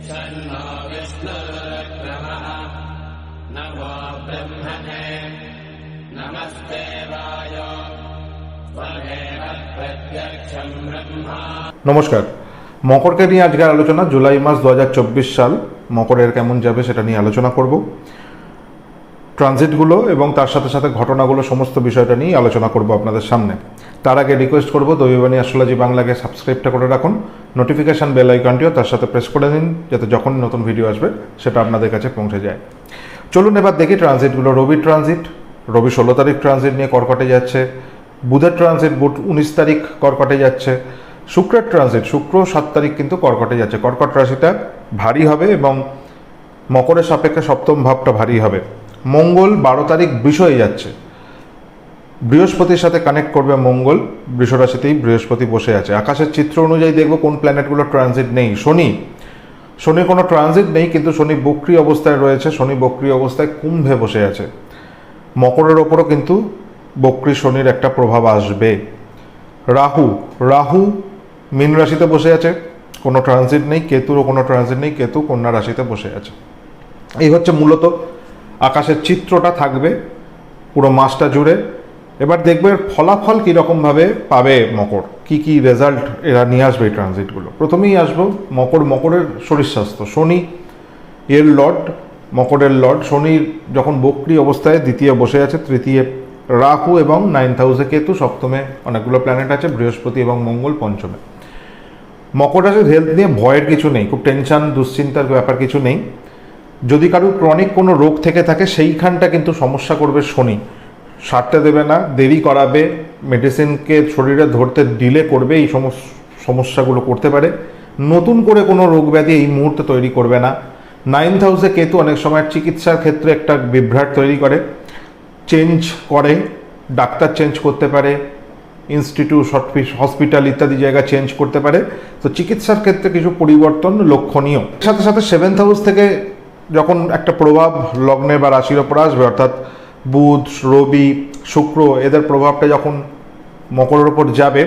शन्नो विष्णुरुक्रमः नमो ब्रह्मणे नमस्ते वायो त्वमेव प्रत्यक्षं ब्रह्मा। নমস্কার, মকরকে নিয়ে আজকের আলোচনা। জুলাই মাস 2024 সাল মকরের কেমন যাবে সেটা নিয়ে আলোচনা করব। ট্রানজিটগুলো এবং তার সাথে সাথে ঘটনাগুলো সমস্ত বিষয়টা নিয়ে আলোচনা করব আপনাদের সামনে। তার আগে রিকোয়েস্ট করব দৈববাণী অ্যাস্ট্রোলজি বাংলাকে সাবস্ক্রাইবটা করে রাখুন, নোটিফিকেশান বেল আইকনটিও তার সাথে প্রেস করে দিন, যাতে যখন নতুন ভিডিও আসবে সেটা আপনাদের কাছে পৌঁছে যায়। চলুন এবার দেখি ট্রানজিটগুলো। রবির ট্রানজিট, রবি 16 তারিখ ট্রানজিট নিয়ে কর্কটে যাচ্ছে। বুধের ট্রানজিট, বুধ 19 তারিখ কর্কটে যাচ্ছে। শুক্রের ট্রানজিট, শুক্র 7 তারিখ কিন্তু কর্কটে যাচ্ছে। কর্কট রাশিটা ভারী হবে এবং মকরের সাপেক্ষে সপ্তম ভাবটা ভারী হবে। মঙ্গল 12 তারিখ বৃষয়ে যাচ্ছে, বৃহস্পতির সাথে কানেক্ট করবে মঙ্গল, বৃষ রাশিতেই বৃহস্পতি বসে আছে। আকাশের চিত্র অনুযায়ী দেখব কোন প্ল্যানেটগুলো ট্রানজিট নেই। শনি কোনো ট্রানজিট নেই, কিন্তু শনি বক্রী অবস্থায় রয়েছে। শনি বক্রী অবস্থায় কুম্ভে বসে আছে। মকরের ওপরও কিন্তু বক্রী শনির একটা প্রভাব আসবে। রাহু মীন রাশিতে বসে আছে, কোনো ট্রানজিট নেই। কেতুরও কোনো ট্রানজিট নেই, কেতু কন্যা রাশিতে বসে আছে। এই হচ্ছে মূলত আকাশের চিত্রটা থাকবে পুরো মাসটা জুড়ে। এবার দেখবে ফলাফল কীরকমভাবে পাবে মকর, কি রেজাল্ট এরা নিয়ে আসবে এই ট্রানজিটগুলো। প্রথমেই আসবো মকরের শরীর স্বাস্থ্য। শনি এর লর্ড, মকরের লর্ড। শনির যখন বক্রী অবস্থায় দ্বিতীয় বসে আছে, তৃতীয় রাহু এবং 9th হাউসে কেতু, সপ্তমে অনেকগুলো প্ল্যানেট আছে, বৃহস্পতি এবং মঙ্গল পঞ্চমে। মকর রাশির হেলথ নিয়ে ভয়ের কিছু নেই, খুব টেনশন দুশ্চিন্তার ব্যাপার কিছু নেই। যদি কারোর ক্রনিক কোনো রোগ থেকে থাকে সেইখানটা কিন্তু সমস্যা করবে শনি, সারতে দেবে না, দেরি করাবে, মেডিসিনকে শরীরে ধরতে ডিলে করবে। এই সমস্যাগুলো করতে পারে। নতুন করে কোনো রোগ ব্যাধি এই মুহূর্তে তৈরি করবে না। 9th হাউসে কেতু অনেক সময় চিকিৎসার ক্ষেত্রে একটা বিভ্রাট তৈরি করে, চেঞ্জ করে, ডাক্তার চেঞ্জ করতে পারে, ইনস্টিটিউট হসপিটাল ইত্যাদি জায়গা চেঞ্জ করতে পারে। তো চিকিৎসার ক্ষেত্রে কিছু পরিবর্তন লক্ষণীয়। সাথে সাথে 7th হাউস থেকে যখন একটা প্রভাব লগ্নে বা রাশির ওপর আসবে, অর্থাৎ বুধ, রবি, শুক্র, এদের প্রভাবটা যখন মকরের ওপর যাবে,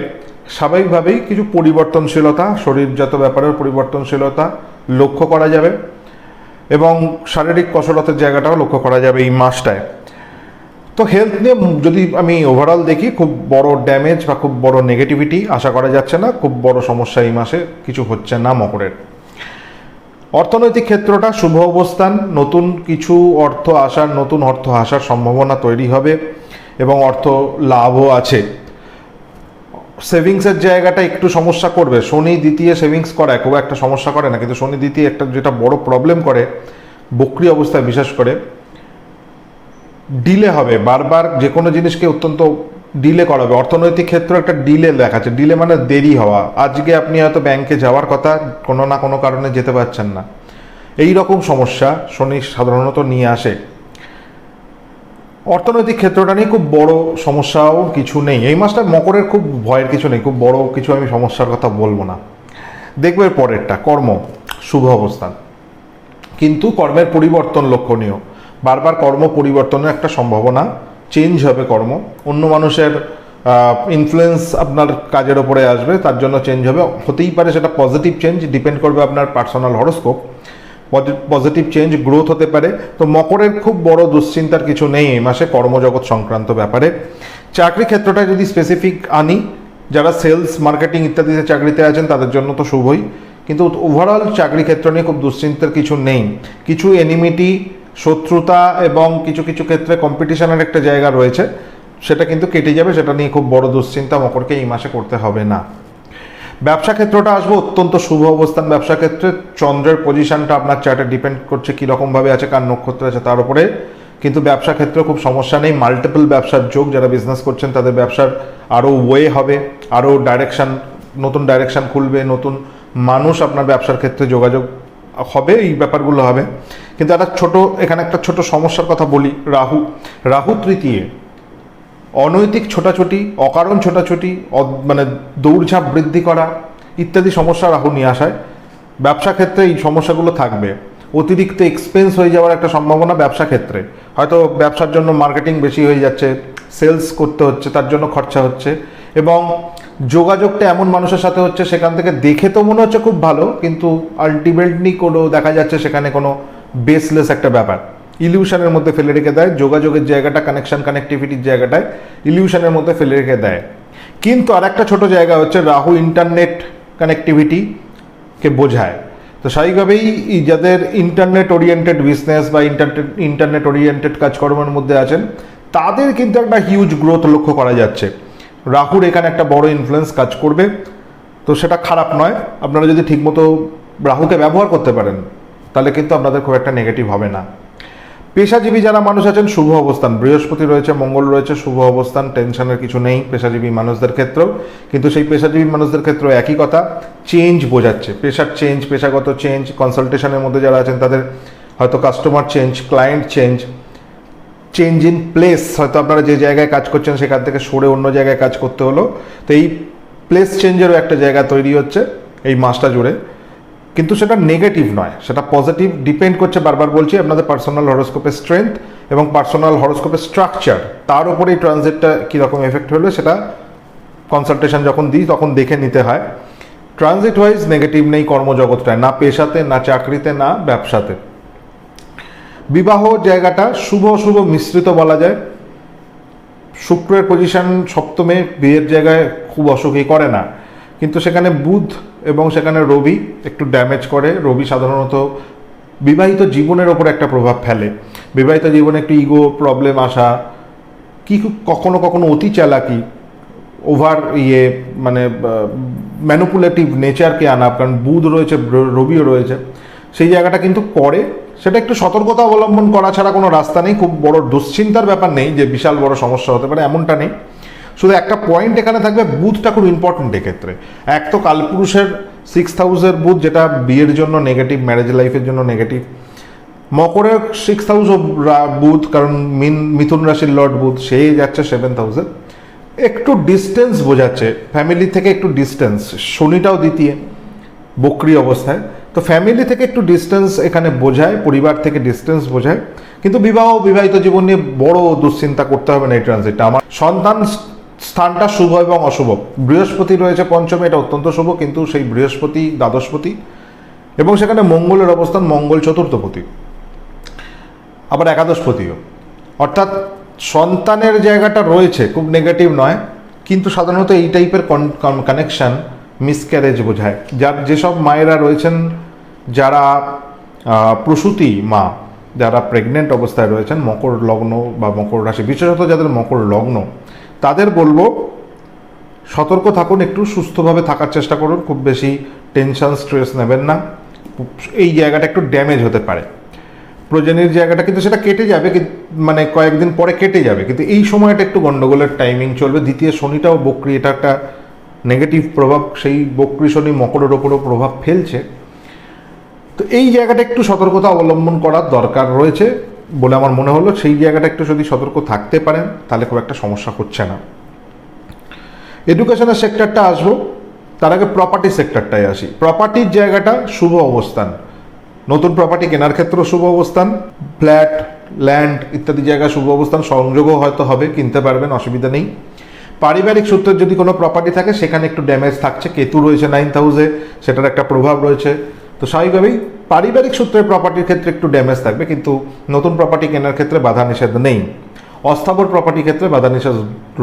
স্বাভাবিকভাবেই কিছু পরিবর্তনশীলতা, শরীরজাত ব্যাপারের পরিবর্তনশীলতা লক্ষ্য করা যাবে এবং শারীরিক কসরতের জায়গাটাও লক্ষ্য করা যাবে এই মাসটায়। তো হেলথ নিয়ে যদি আমি ওভারঅল দেখি, খুব বড় ড্যামেজ বা খুব বড় নেগেটিভিটি আশা করা যাচ্ছে না। খুব বড় সমস্যা এই মাসে কিছু হচ্ছে না মকরের। অর্থনৈতিক ক্ষেত্রটা শুভ অবস্থান, নতুন কিছু অর্থ আসার সম্ভাবনা তৈরি হবে এবং অর্থ লাভও আছে। সেভিংসের জায়গাটা একটু সমস্যা করবে। শনি দ্বিতীয় সেভিংস করায় খুব একটা সমস্যা করে না, কিন্তু শনি দ্বিতীয় একটা যেটা বড় প্রবলেম করে বক্রী অবস্থায়, বিশেষ করে ডিলে হবে। বারবার যে কোনো জিনিসকে অত্যন্ত ডিলে করাবে। অর্থনৈতিক ক্ষেত্রে একটা ডিলে দেখাচ্ছে। ডিলে মানে দেরি হওয়া। আজকে আপনি হয়তো ব্যাংকে যাওয়ার কথা, কোনো না কোনো কারণে যেতে পারছেন না। এই রকম সমস্যা শনি সাধারণত নিয়ে আসে। অর্থনৈতিক ক্ষেত্রটা নিয়ে খুব বড় সমস্যাও কিছু নেই এই মাসটা। মকরের খুব ভয়ের কিছু নেই, খুব বড় কিছু আমি সমস্যার কথা বলবো না। দেখবে পরেরটা, কর্ম শুভ অবস্থান, কিন্তু কর্মের পরিবর্তন লক্ষণীয়। বারবার কর্ম পরিবর্তনের একটা সম্ভাবনা, চেঞ্জ হবে কর্ম। অন্য মানুষের ইনফ্লুয়েন্স আপনার কাজের ওপরে আসবে, তার জন্য চেঞ্জ হবে। হতেই পারে সেটা পজিটিভ চেঞ্জ, ডিপেন্ড করবে আপনার personal horoscope. Positive change, growth হতে পারে। তো মকরের খুব বড় দুশ্চিন্তার কিছু নেই এই মাসে কর্মজগৎ সংক্রান্ত ব্যাপারে। চাকরি ক্ষেত্রটা যদি স্পেসিফিক আনি, যারা সেলস, মার্কেটিং ইত্যাদিতে চাকরিতে আছেন তাদের জন্য তো শুভই, কিন্তু ওভারঅল চাকরি ক্ষেত্র নিয়ে খুব দুশ্চিন্তার কিছু নেই। কিছু এনিমিটি, শত্রুতা এবং কিছু ক্ষেত্রে কম্পিটিশনের একটা জায়গা রয়েছে, সেটা কিন্তু কেটে যাবে। সেটা নিয়ে খুব বড় দুশ্চিন্তা মকরকে এই মাসে করতে হবে না। ব্যবসা ক্ষেত্রটা আসবো, অত্যন্ত শুভ অবস্থান ব্যবসা ক্ষেত্রে। চন্দ্রের পজিশনটা আপনার চার্টে ডিপেন্ড করছে কীরকমভাবে আছে, কার নক্ষত্র আছে তার উপরে, কিন্তু ব্যবসা ক্ষেত্রে খুব সমস্যা নেই। মাল্টিপল ব্যবসার যোগ, যারা বিজনেস করছেন তাদের ব্যবসার আরও ওয়ে হবে, আরও নতুন ডাইরেকশান খুলবে, নতুন মানুষ আপনার ব্যবসার ক্ষেত্রে যোগাযোগ হবে, এই ব্যাপারগুলো হবে। কিন্তু এখানে একটা ছোট সমস্যার কথা বলি। রাহু তৃতীয়, অনৈতিক ছোটাছুটি, অকারণ ছোটাছুটি, মানে দৌড়ঝাঁপ বৃদ্ধি করা ইত্যাদি সমস্যা রাহু নিয়ে আসায় ব্যবসা ক্ষেত্রে এই সমস্যাগুলো থাকবে। অতিরিক্ত এক্সপেন্স হয়ে যাওয়ার একটা সম্ভাবনা ব্যবসা ক্ষেত্রে। হয়তো ব্যবসার জন্য মার্কেটিং বেশি হয়ে যাচ্ছে, সেলস করতে হচ্ছে, তার জন্য খরচা হচ্ছে, এবং যোগাযোগটা এমন মানুষের সাথে হচ্ছে সেখান থেকে দেখে তো মনে হচ্ছে খুব ভালো, কিন্তু আলটিমেটলি কোনো দেখা যাচ্ছে সেখানে কোনো বেসলেস একটা ব্যাপার ইলিউশনের মধ্যে ফেলে রেখে দেয়। যোগাযোগের জায়গাটা, কানেকটিভিটির জায়গাটায় ইলিউশনের মধ্যে ফেলে রেখে দেয়। কিন্তু আর একটা ছোট জায়গা হচ্ছে রাহু ইন্টারনেট কানেকটিভিটিকে বোঝায়। তো স্বাভাবিকভাবেই যাদের ইন্টারনেট ওরিয়েন্টেড বিজনেস বা ইন্টারনেট ওরিয়েন্টেড কাজকর্মের মধ্যে আছেন, তাদের কিন্তু একটা হিউজ গ্রোথ লক্ষ্য করা যাচ্ছে। রাহুর এখানে একটা বড় ইনফ্লুয়েন্স কাজ করবে, তো সেটা খারাপ নয়। আপনারা যদি ঠিকমতো রাহুকে ব্যবহার করতে পারেন তাহলে কিন্তু আপনাদের খুব একটা নেগেটিভ হবে না। পেশাজীবী যারা মানুষ আছেন, শুভ অবস্থান, বৃহস্পতি রয়েছে, মঙ্গল রয়েছে, শুভ অবস্থান, টেনশনের কিছু নেই পেশাজীবী মানুষদের ক্ষেত্রেও। কিন্তু সেই পেশাজীবী মানুষদের ক্ষেত্রেও একই কথা, চেঞ্জ বোঝাচ্ছে, পেশার চেঞ্জ, পেশাগত চেঞ্জ। কনসালটেশনের মধ্যে যারা আছেন তাদের হয়তো customer change, client change, change in place, হয়তো আপনারা যে জায়গায় কাজ করছেন সেখান থেকে সরে অন্য জায়গায় কাজ করতে হলো। তো এই প্লেস চেঞ্জেরও একটা জায়গা তৈরি হচ্ছে এই মাসটা জুড়ে, কিন্তু সেটা নেগেটিভ নয়, সেটা পজিটিভ। ডিপেন্ড করছে, বারবার বলছি, আপনাদের পার্সোনাল হরোস্কোপের স্ট্রেংথ এবং পার্সোনাল হরোস্কোপের স্ট্রাকচার, তার উপরে এই ট্রানজিটটা কীরকম এফেক্ট হলো সেটা কনসালটেশন যখন দিই তখন দেখে নিতে হয়। ট্রানজিট ওয়াইজ নেগেটিভ নেই কর্মজগৎটায়, না পেশাতে, না চাকরিতে, না ব্যবসাতে। বিবাহ জায়গাটা শুভ অশুভ মিশ্রিত বলা যায়। শুক্রের পজিশন সপ্তমে, বিয়ের জায়গায় খুব অসুখই করে না, কিন্তু সেখানে বুধ এবং সেখানে রবি একটু ড্যামেজ করে। রবি সাধারণত বিবাহিত জীবনের ওপর একটা প্রভাব ফেলে। বিবাহিত জীবনে একটু ইগো প্রবলেম আসা, কি কখনো কখনো অতি চালাকি, ওভার মানে ম্যানুপুলেটিভ নেচারকে আনা, কারণ বুধ রয়েছে, রবিও রয়েছে, সেই জায়গাটা কিন্তু করে। সেটা একটু সতর্কতা অবলম্বন করা ছাড়া কোনো রাস্তা নেই। খুব বড় দুশ্চিন্তার ব্যাপার নেই যে বিশাল বড় সমস্যা হতে পারে, এমনটা নেই। শুধু একটা পয়েন্ট এখানে থাকবে, বুধটা খুব ইম্পর্টেন্ট এক্ষেত্রে। এক তো কালপুরুষের 6th হাউসের বুধ, যেটা বিয়ের জন্য নেগেটিভ, ম্যারেজ লাইফের জন্য নেগেটিভ। মকরের 6th হাউস বুধ, কারণ মিথুন রাশির লর্ড বুধ, সেই যাচ্ছে 7th হাউসে। একটু ডিস্টেন্স বোঝাচ্ছে, ফ্যামিলি থেকে একটু ডিস্টেন্স। শনিটাও দ্বিতীয় বক্রি অবস্থায়, তো ফ্যামিলি থেকে একটু ডিস্টেন্স এখানে বোঝায়, পরিবার থেকে ডিস্টেন্স বোঝায়। কিন্তু বিবাহিত জীবন নিয়ে বড় দুশ্চিন্তা করতে হবে না এই ট্রানজিটটা। আমার সন্তান স্থানটা শুভ এবং অশুভ। বৃহস্পতি রয়েছে পঞ্চমে, এটা অত্যন্ত শুভ, কিন্তু সেই বৃহস্পতি দ্বাদশপতি এবং সেখানে মঙ্গলের অবস্থান, মঙ্গল চতুর্থপতি, আবার একাদশপতিও। অর্থাৎ সন্তানের জায়গাটা রয়েছে, খুব নেগেটিভ নয়, কিন্তু সাধারণত এই টাইপের কানেকশন মিসক্যারেজ বোঝায়। যেসব মায়েরা রয়েছেন, যারা প্রসূতি মা, যারা প্রেগনেন্ট অবস্থায় রয়েছেন, মকর লগ্ন বা মকর রাশি, বিশেষত যাদের মকর লগ্ন, তাদের বলবো সতর্ক থাকুন, একটু সুস্থভাবে থাকার চেষ্টা করুন, খুব বেশি টেনশন স্ট্রেস নেবেন না। এই জায়গাটা একটু ড্যামেজ হতে পারে, প্রজনের জায়গাটা, কিন্তু সেটা কেটে যাবে, মানে কয়েকদিন পরে কেটে যাবে, কিন্তু এই সময়টা একটু গন্ডগোলের টাইমিং চলবে। দ্বিতীয় শনিটাও বক্রি, এটা একটা নেগেটিভ প্রভাব, সেই বক্রি শনি মকরের ওপরও প্রভাব ফেলছে। তো এই জায়গাটা একটু সতর্কতা অবলম্বন করার দরকার রয়েছে বলে আমার মনে হলো। সেই জায়গাটা একটু যদি সতর্ক থাকতে পারেন তাহলে খুব একটা সমস্যা হচ্ছে না। এডুকেশনের সেক্টরটা আসবো, তার আগে প্রপার্টি সেক্টরটায় আসি। প্রপার্টির জায়গাটা শুভ অবস্থান, নতুন প্রপার্টি কেনার ক্ষেত্রেও শুভ অবস্থান, ফ্ল্যাট, ল্যান্ড ইত্যাদি জায়গা শুভ অবস্থান, সংযোগও হয়তো হবে, কিনতে পারবেন, অসুবিধা নেই। পারিবারিক সূত্রের যদি কোনো প্রপার্টি থাকে সেখানে একটু ড্যামেজ থাকছে, কেতু রয়েছে 9th হাউসে, সেটার একটা প্রভাব রয়েছে। তো স্বাভাবিকভাবেই পারিবারিক সূত্রের প্রপার্টির ক্ষেত্রে একটু ড্যামেজ থাকবে, কিন্তু নতুন প্রপার্টি কেনার ক্ষেত্রে বাধা নিষেধ নেই। অস্থাবর প্রপার্টির ক্ষেত্রে বাধা নিষেধ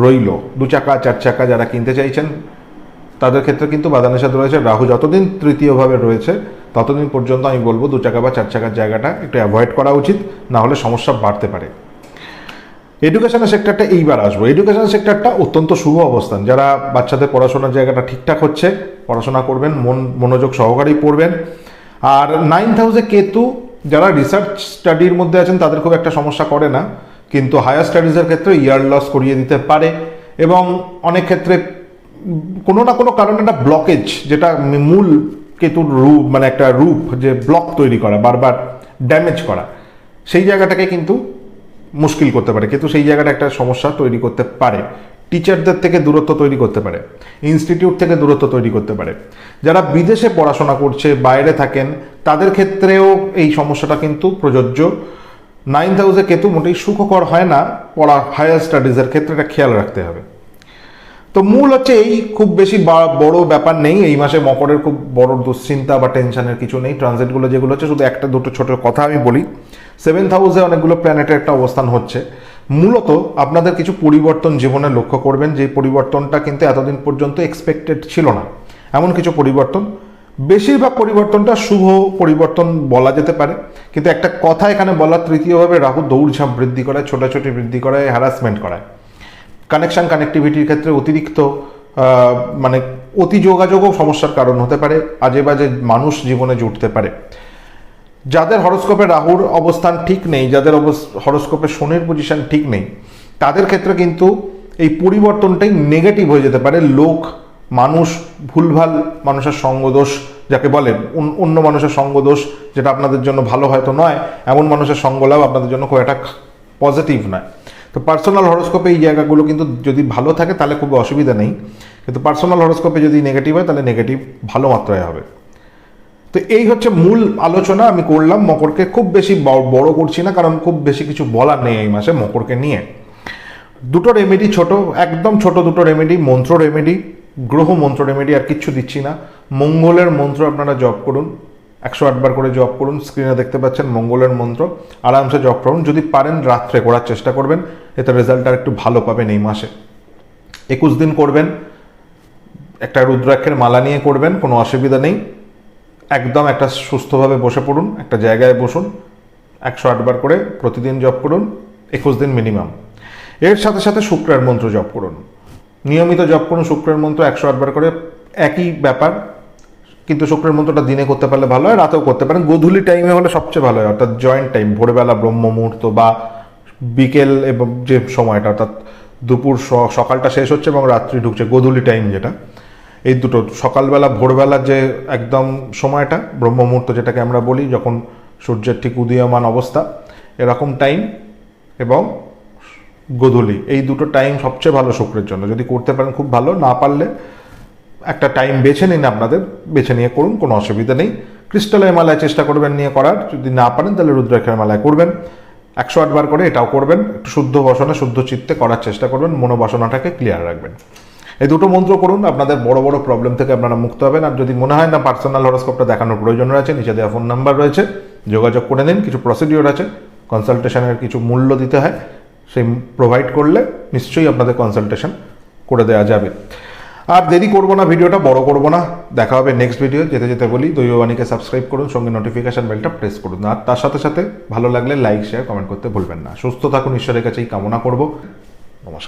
রইল। 2 চাকা 4 চাকা যারা কিনতে চাইছেন তাদের ক্ষেত্রে কিন্তু বাধা নিষেধ রয়েছে। রাহু যতদিন তৃতীয়ভাবে রয়েছে ততদিন পর্যন্ত আমি বলবো 2 চাকা বা 4 চাকার জায়গাটা একটু অ্যাভয়েড করা উচিত, না হলে সমস্যা বাড়তে পারে। এডুকেশনের সেক্টরটা এইবার আসবো। এডুকেশন সেক্টরটা অত্যন্ত শুভ অবস্থান। যারা বাচ্চাদের পড়াশোনার জায়গাটা ঠিকঠাক হচ্ছে, পড়াশোনা করবেন, মনোযোগ সহকারেই পড়বেন। আর 9th হাউসে কেতু, যারা রিসার্চ স্টাডির মধ্যে আছেন তাদের খুব একটা সমস্যা করে না, কিন্তু হায়ার স্টাডিজের ক্ষেত্রে ইয়ার লস করিয়ে দিতে পারে, এবং অনেক ক্ষেত্রে কোনো না কোনো কারণে একটা ব্লকেজ, যেটা মূল কেতুর রূপ, মানে একটা রূপ যে ব্লক তৈরি করা, বারবার ড্যামেজ করা, সেই জায়গাটাকে কিন্তু মুশকিল করতে পারে। কিন্তু সেই জায়গাটা একটা সমস্যা তৈরি করতে পারে, টিচারদের থেকে দূরত্ব তৈরি করতে পারে, ইনস্টিটিউট থেকে দূরত্ব তৈরি করতে পারে। যারা বিদেশে পড়াশোনা করছে, বাইরে থাকেন, তাদের ক্ষেত্রেও এই সমস্যাটা কিন্তু প্রযোজ্য। 9th হাউসে কেতু মোটেই সুখকর হয় না পড়া, হায়ার স্টাডিজের ক্ষেত্রে এটা খেয়াল রাখতে হবে। তো মূল হচ্ছে এই, খুব বেশি বড় ব্যাপার নেই এই মাসে। মকরের খুব বড় দুশ্চিন্তা বা টেনশনের কিছু নেই। ট্রানজিটগুলো যেগুলো হচ্ছে, শুধু একটা দুটো ছোট কথা আমি বলি। 7th হাউসে অনেকগুলো প্ল্যানেটের একটা অবস্থান হচ্ছে। মূলত আপনাদের কিছু পরিবর্তন জীবনে লক্ষ্য করবেন, যে পরিবর্তনটা কিন্তু এতদিন পর্যন্ত এক্সপেক্টেড ছিল না, এমন কিছু পরিবর্তন। বেশিরভাগ পরিবর্তনটা শুভ পরিবর্তন বলা যেতে পারে, কিন্তু একটা কথা এখানে বলা, তৃতীয়ভাবে রাহু দৌড়ঝাঁপ বৃদ্ধি করায়, ছোটাছুটি বৃদ্ধি করায়, হ্যারাসমেন্ট করায়। কানেকটিভিটির ক্ষেত্রে অতিরিক্ত মানে অতি যোগাযোগও সমস্যার কারণ হতে পারে। আজে বাজে মানুষ জীবনে জুটতে পারে। যাদের হরোস্কোপে রাহুর অবস্থান ঠিক নেই, যাদের হরোস্কোপে শনির পজিশন ঠিক নেই, তাদের ক্ষেত্রে কিন্তু এই পরিবর্তনটাই নেগেটিভ হয়ে যেতে পারে। লোক, মানুষ, ভুলভাল মানুষের সঙ্গদোষ যাকে বলে, অন্য মানুষের সঙ্গদোষ, যেটা আপনাদের জন্য ভালো হয়তো নয়, এমন মানুষের সঙ্গলাভ আপনাদের জন্য খুব একটা পজিটিভ নয়। তো পার্সোনাল হরোস্কোপে এই জায়গাগুলো কিন্তু যদি ভালো থাকে তাহলে খুব অসুবিধা নেই, কিন্তু পার্সোনাল হরোস্কোপে যদি নেগেটিভ হয় তাহলে নেগেটিভ ভালো মাত্রায় হবে। তো এই হচ্ছে মূল আলোচনা আমি করলাম। মকরকে খুব বেশি বড় করছি না, কারণ খুব বেশি কিছু বলার নেই এই মাসে মকরকে নিয়ে। দুটো রেমেডি, ছোট, একদম ছোট দুটো রেমেডি, মন্ত্র রেমেডি, গ্রহ মন্ত্র রেমেডি, আর কিচ্ছু দিচ্ছি না। মঙ্গলের মন্ত্র আপনারা জপ করুন, 108 বার করে জপ করুন। স্ক্রিনে দেখতে পাচ্ছেন মঙ্গলের মন্ত্র, আরামসে জপ করুন। যদি পারেন রাত্রে করার চেষ্টা করবেন, এতে রেজাল্ট আর একটু ভালো পাবেন এই মাসে। 21 দিন করবেন, একটা রুদ্রাক্ষের মালা নিয়ে করবেন, কোনো অসুবিধা নেই। একদম একটা সুস্থভাবে বসে পড়ুন, একটা জায়গায় বসুন, 108 বার করে প্রতিদিন জপ করুন, 21 দিন মিনিমাম। এর সাথে সাথে শুক্রের মন্ত্র জপ করুন, নিয়মিত জপ করুন শুক্রের মন্ত্র 108 বার করে। একই ব্যাপার, কিন্তু শুক্রের মন্ত্রটা দিনে করতে পারলে ভালো হয়, রাতেও করতে পারেন। গোধূলি টাইমে হলে সবচেয়ে ভালো হয়, অর্থাৎ জয়েন্ট টাইম, ভোরবেলা ব্রহ্ম মুহূর্ত বা বিকেল, এবং যে সময়টা অর্থাৎ দুপুর সকালটা শেষ হচ্ছে এবং রাত্রি ঢুকছে, গোধূলি টাইম যেটা, এই দুটো, সকালবেলা ভোরবেলার যে একদম সময়টা ব্রহ্ম মুহূর্ত যেটাকে আমরা বলি, যখন সূর্যের ঠিক উদীয়মান অবস্থা, এরকম টাইম, এবং গোধূলি, এই দুটো টাইম সবচেয়ে ভালো শুক্রের জন্য। যদি করতে পারেন খুব ভালো, না পারলে একটা টাইম বেছে নিন আপনাদের, বেছে নিয়ে করুন, কোনো অসুবিধা নেই। ক্রিস্টালের মালায় চেষ্টা করবেন নিয়ে করার, যদি না পারেন তাহলে রুদ্রাক্ষের মালায় করবেন। 108 বার করে এটাও করবেন, একটু শুদ্ধ বসনে শুদ্ধ চিত্তে করার চেষ্টা করবেন, মনোবাসনাটাকে ক্লিয়ার রাখবেন। এই দুটো মন্ত্র করুন, আপনাদের বড় বড় প্রবলেম থেকে আপনারা মুক্ত হবেন। আর যদি মনে হয় না পার্সোনাল হরোস্কোপটা দেখানোর প্রয়োজন রয়েছে, নিচে দেওয়া ফোন নাম্বার রয়েছে, যোগাযোগ করে নিন। কিছু প্রসিডিওর আছে, কনসালটেশনের কিছু মূল্য দিতে হয়, সেই প্রোভাইড করলে নিশ্চয়ই আপনাদের কনসালটেশন করে দেওয়া যাবে। আর দেরি করবো না, ভিডিওটা বড় করবো না, দেখা হবে নেক্সট ভিডিও। যেতে যেতে বলি, দৈববাণীকে সাবস্ক্রাইব করুন, সঙ্গে নোটিফিকেশন বেলটা প্রেস করুন। আর তার সাথে সাথে ভালো লাগলে লাইক, শেয়ার, কমেন্ট করতে ভুলবেন না। সুস্থ থাকুন, ঈশ্বরের কাছেই কামনা করব। নমস্কার।